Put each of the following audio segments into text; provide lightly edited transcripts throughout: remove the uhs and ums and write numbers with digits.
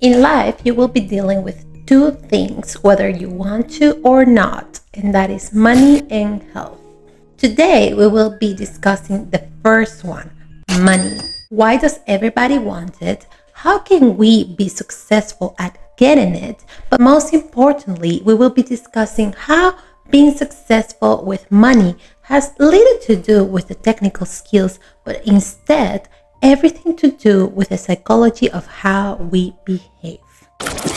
In life, you will be dealing with two things, whether you want to or not, and that is money and health. Today, we will be discussing the first one, money. Why does everybody want it? How can we be successful at getting it? But most importantly, we will be discussing how being successful with money has little to do with the technical skills, but instead everything to do with the psychology of how we behave.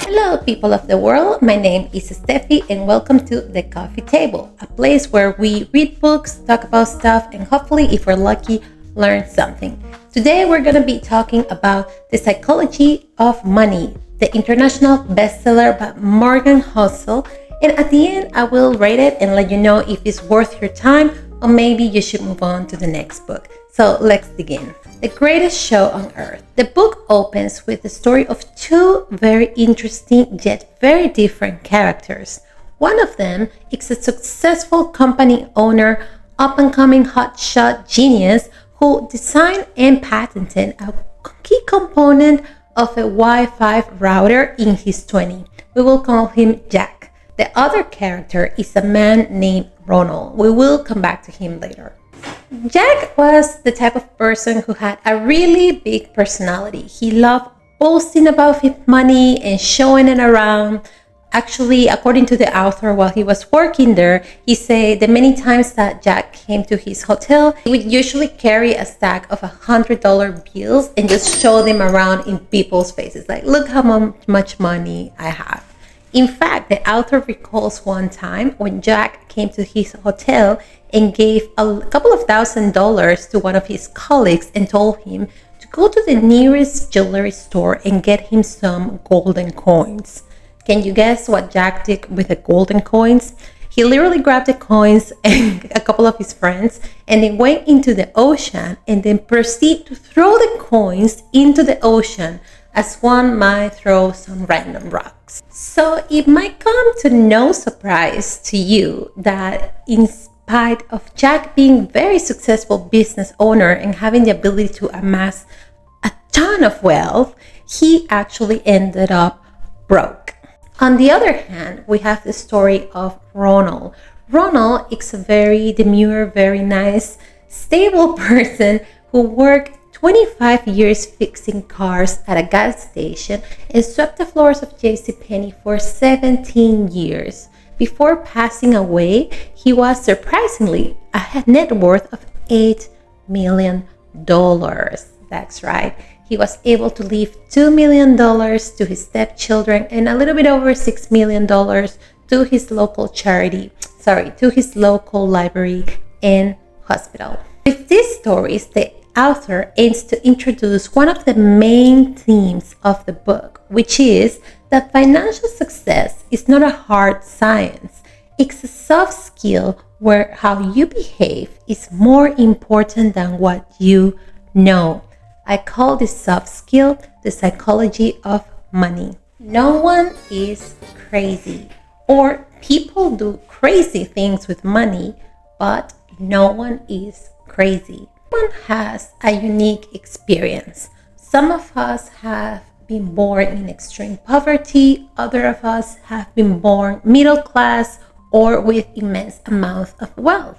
Hello, people of the world. My name is Steffi, and welcome to The Coffee Table, a place where we read books, talk about stuff, and hopefully, if we're lucky, learn something. Today, we're going to be talking about The Psychology of Money, the international bestseller by Morgan Housel. And at the end, I will rate it and let you know if it's worth your time or maybe you should move on to the next book. So let's begin. The Greatest Show on Earth. The book opens with the story of two very interesting yet very different characters. One of them is a successful company owner, up-and-coming hotshot genius who designed and patented a key component of a Wi-Fi router in his 20s. We will call him Jack. The other character is a man named Ronald. We will come back to him later. Jack was the type of person who had a really big personality. He loved boasting about his money and showing it around. Actually, according to the author, while he was working there, he said that many times that Jack came to his hotel, he would usually carry a stack of $100 bills and just show them around in people's faces. Like, look how much money I have. In fact, the author recalls one time when Jack came to his hotel and gave a couple of $1,000s to one of his colleagues and told him to go to the nearest jewelry store and get him some golden coins. Can you guess what Jack did with the golden coins? He literally grabbed the coins and a couple of his friends and they went into the ocean and then proceeded to throw the coins into the ocean as one might throw some random rocks. So it might come to no surprise to you that in spite of Jack being a very successful business owner and having the ability to amass a ton of wealth, he actually ended up broke. On the other hand, we have the story of Ronald. Ronald is a very demure, very nice, stable person who worked 25 years fixing cars at a gas station and swept the floors of JCPenney for 17 years. Before passing away, he was surprisingly a net worth of $8 million. That's right. He was able to leave $2 million to his stepchildren and a little bit over $6 million to his local to his local library and hospital. With these stories, the author aims to introduce one of the main themes of the book, which is that financial success is not a hard science. It's a soft skill where how you behave is more important than what you know. I call this soft skill the psychology of money. No one is crazy, or people do crazy things with money, but no one is crazy. Everyone has a unique experience. Some of us have been born in extreme poverty, other of us have been born middle class or with immense amounts of wealth.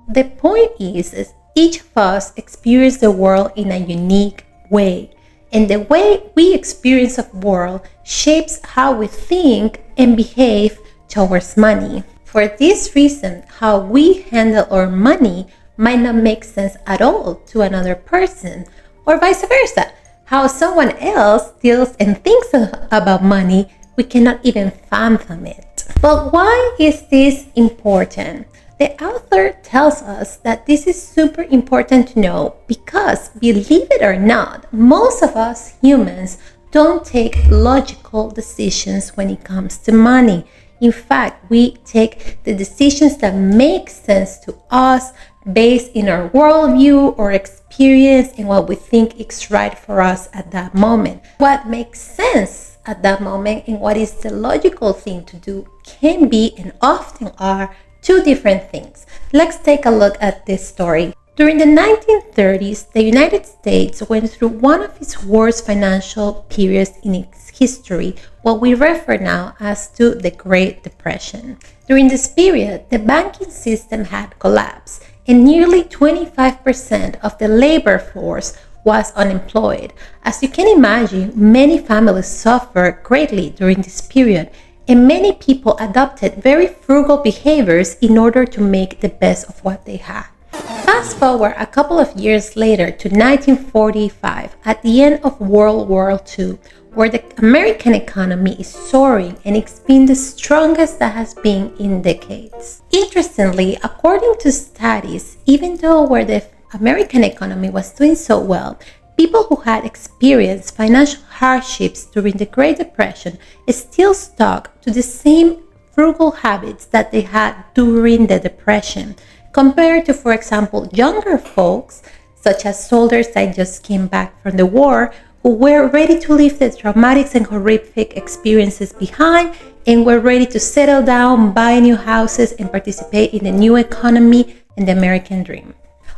The point is each of us experience the world in a unique way, and the way we experience the world shapes how we think and behave towards money. For this reason, how we handle our money might not make sense at all to another person, or vice versa. How someone else feels and thinks about money, we cannot even fathom it. But why is this important? The author tells us that this is super important to know because, believe it or not, most of us humans don't take logical decisions when it comes to money. In fact, we take the decisions that make sense to us based in our worldview or experience and what we think is right for us at that moment. What makes sense at that moment and what is the logical thing to do can be and often are two different things. Let's take a look at this story. During the 1930s, the United States went through one of its worst financial periods in its history, what we refer now as to the Great Depression. During this period, the banking system had collapsed, and nearly 25% of the labor force was unemployed. As you can imagine, many families suffered greatly during this period, and many people adopted very frugal behaviors in order to make the best of what they had. Fast forward a couple of years later to 1945, at the end of World War II, where the American economy is soaring and it's been the strongest that has been in decades. Interestingly, according to studies, even though where the American economy was doing so well, people who had experienced financial hardships during the Great Depression still stuck to the same frugal habits that they had during the Depression, compared to, for example, younger folks, such as soldiers that just came back from the war, who were ready to leave the traumatic and horrific experiences behind and were ready to settle down, buy new houses, and participate in the new economy and the American dream.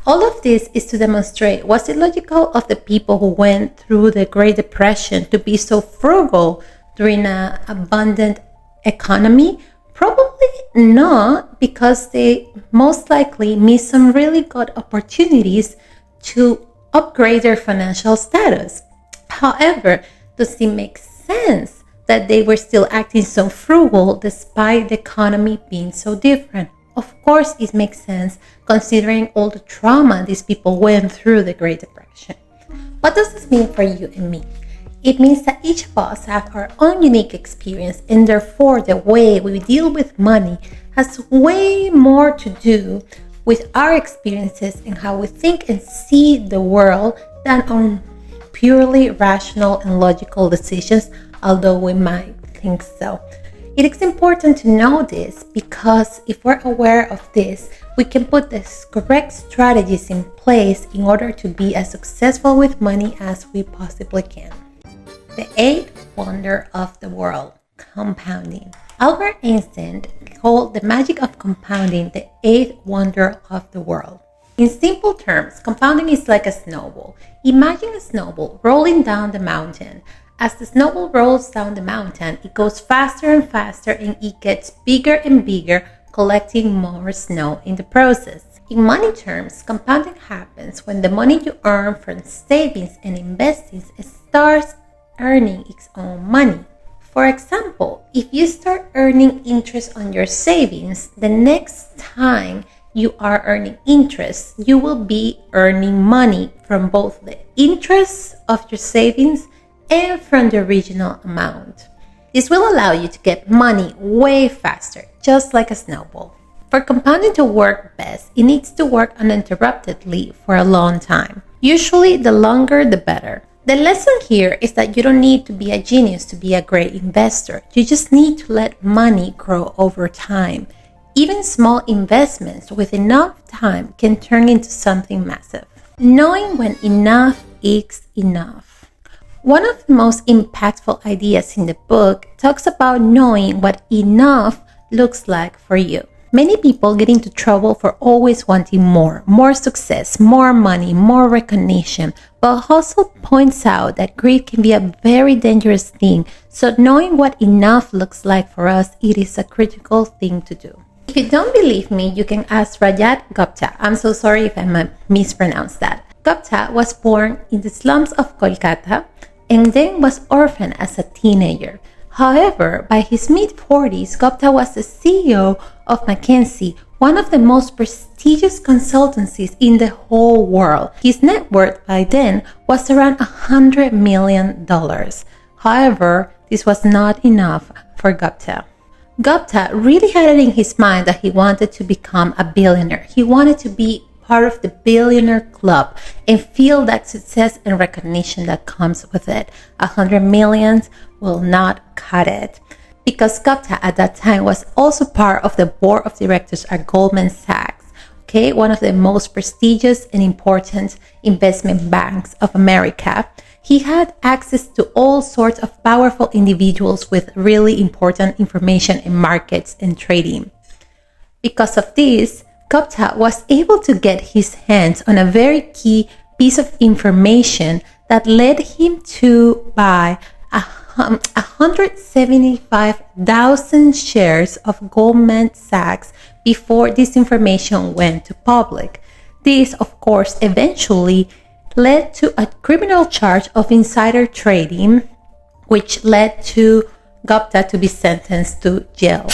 All of this is to demonstrate, was it logical of the people who went through the Great Depression to be so frugal during an abundant economy? Probably not, because they most likely missed some really good opportunities to upgrade their financial status. However, does it make sense that they were still acting so frugal despite the economy being so different? Of course, it makes sense considering all the trauma these people went through the Great Depression. What does this mean for you and me? It means that each of us have our own unique experience, and therefore the way we deal with money has way more to do with our experiences and how we think and see the world than on purely rational and logical decisions, although we might think so. It is important to know this because if we're aware of this, we can put the correct strategies in place in order to be as successful with money as we possibly can. The eighth wonder of the world, compounding. Albert Einstein called the magic of compounding the eighth wonder of the world. In simple terms, compounding is like a snowball. Imagine a snowball rolling down the mountain. As the snowball rolls down the mountain, it goes faster and faster and it gets bigger and bigger, collecting more snow in the process. In money terms, compounding happens when the money you earn from savings and investing starts earning its own money. For example, if you start earning interest on your savings, the next time you are earning interest, you will be earning money from both the interest of your savings and from the original amount. This will allow you to get money way faster, just like a snowball. For compounding to work best, it needs to work uninterruptedly for a long time. Usually, the longer the better. The lesson here is that you don't need to be a genius to be a great investor. You just need to let money grow over time. Even small investments with enough time can turn into something massive. Knowing when enough is enough. One of the most impactful ideas in the book talks about knowing what enough looks like for you. Many people get into trouble for always wanting more success, more money, more recognition. But Hustle points out that greed can be a very dangerous thing. So knowing what enough looks like for us, it is a critical thing to do. If you don't believe me, you can ask Rajat Gupta. I'm so sorry if I mispronounced that. Gupta was born in the slums of Kolkata and then was orphaned as a teenager. However, by his mid-40s, Gupta was the CEO of McKinsey, one of the most prestigious consultancies in the whole world. His net worth by then was around $100 million. However, this was not enough for Gupta. Gupta really had it in his mind that he wanted to become a billionaire. He wanted to be part of the billionaire club and feel that success and recognition that comes with it. 100 million will not cut it. Because Gupta at that time was also part of the board of directors at Goldman Sachs, okay, one of the most prestigious and important investment banks of America. He had access to all sorts of powerful individuals with really important information in markets and trading. Because of this, Gupta was able to get his hands on a very key piece of information that led him to buy 175,000 shares of Goldman Sachs before this information went to public. This, of course, eventually led to a criminal charge of insider trading, which led to Gupta to be sentenced to jail.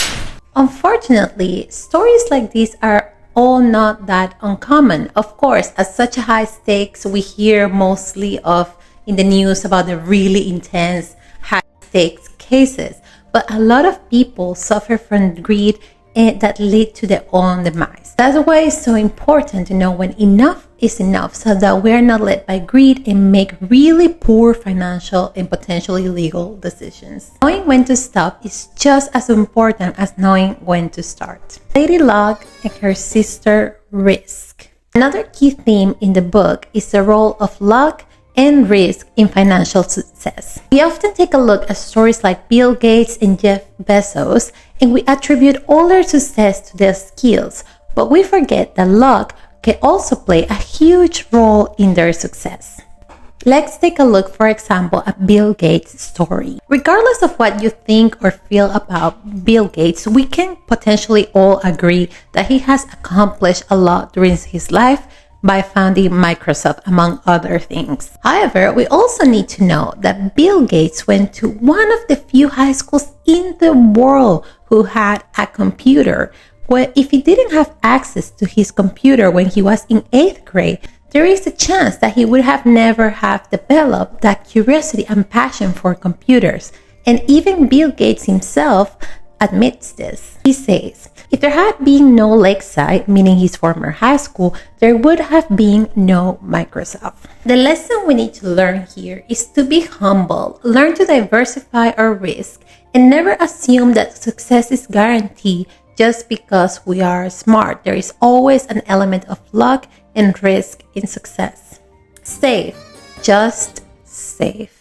Unfortunately, stories like these are all not that uncommon. Of course, at such a high stakes, we hear mostly of in the news about the really intense high stakes cases, but a lot of people suffer from greed that lead to their own demise. That's why it's so important to know when enough is enough, so that we're not led by greed and make really poor financial and potentially legal decisions. Knowing when to stop is just as important as knowing when to start. Lady Luck and her sister Risk. Another key theme in the book is the role of luck and risk in financial success. We often take a look at stories like Bill Gates and Jeff Bezos, and we attribute all their success to their skills, but we forget that luck can also play a huge role in their success. Let's take a look, for example, at Bill Gates' story. Regardless of what you think or feel about Bill Gates, we can potentially all agree that he has accomplished a lot during his life by founding Microsoft, among other things. However, we also need to know that Bill Gates went to one of the few high schools in the world who had a computer. Well, if he didn't have access to his computer when he was in 8th grade, there is a chance that he would have never have developed that curiosity and passion for computers. And even Bill Gates himself admits this. He says, if there had been no Lakeside, meaning his former high school, there would have been no Microsoft. The lesson we need to learn here is to be humble, learn to diversify our risk, and never assume that success is guaranteed just because we are smart. There is always an element of luck and risk in success. Save, just save.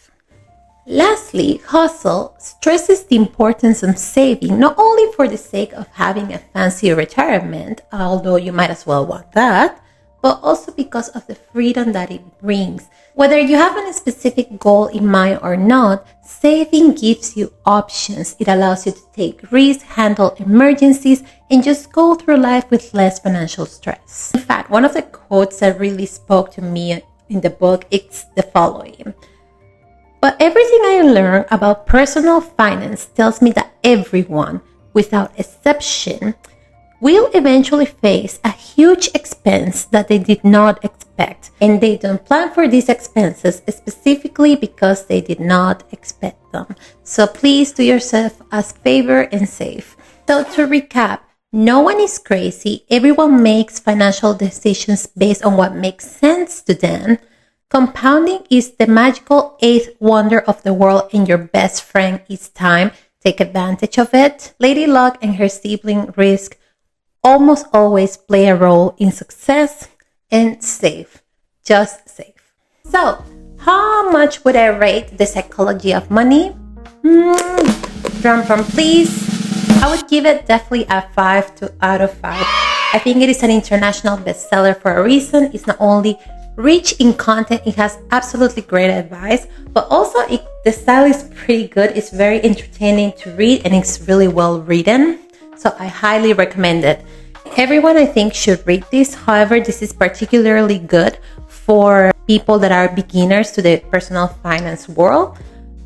Lastly, Hustle stresses the importance of saving, not only for the sake of having a fancy retirement, although you might as well want that, but also because of the freedom that it brings. Whether you have a specific goal in mind or not, saving gives you options. It allows you to take risks, handle emergencies, and just go through life with less financial stress. In fact, one of the quotes that really spoke to me in the book is the following. But everything I learned about personal finance tells me that everyone, without exception, will eventually face a huge expense that they did not expect. And they don't plan for these expenses specifically because they did not expect them. So please do yourself a favor and save. So to recap, no one is crazy. Everyone makes financial decisions based on what makes sense to them. Compounding is the magical 8th wonder of the world, and your best friend is time. Take advantage of it. Lady Luck and her sibling Risk almost always play a role in success, and save. Just save. So, how much would I rate The Psychology of Money? Drum please. I would give it definitely a 5 out of 5. I think it is an international bestseller for a reason. It's not only rich in content, it has absolutely great advice, but also the style is pretty good. It's very entertaining to read and it's really well written. So I highly recommend it. Everyone, I think, should read this. However, this is particularly good for people that are beginners to the personal finance world,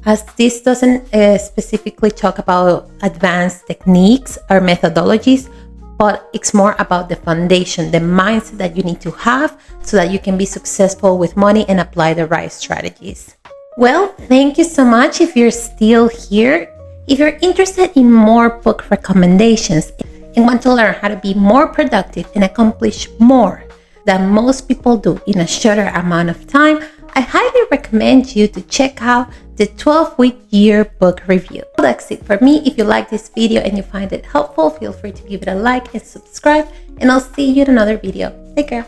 as this doesn't specifically talk about advanced techniques or methodologies, but it's more about the foundation, the mindset that you need to have so that you can be successful with money and apply the right strategies. Well, thank you so much if you're still here. If you're interested in more book recommendations and want to learn how to be more productive and accomplish more than most people do in a shorter amount of time, I highly recommend you to check out the 12-week year book review. That's it for me. If you like this video and you find it helpful, feel free to give it a like and subscribe, and I'll see you in another video. Take care.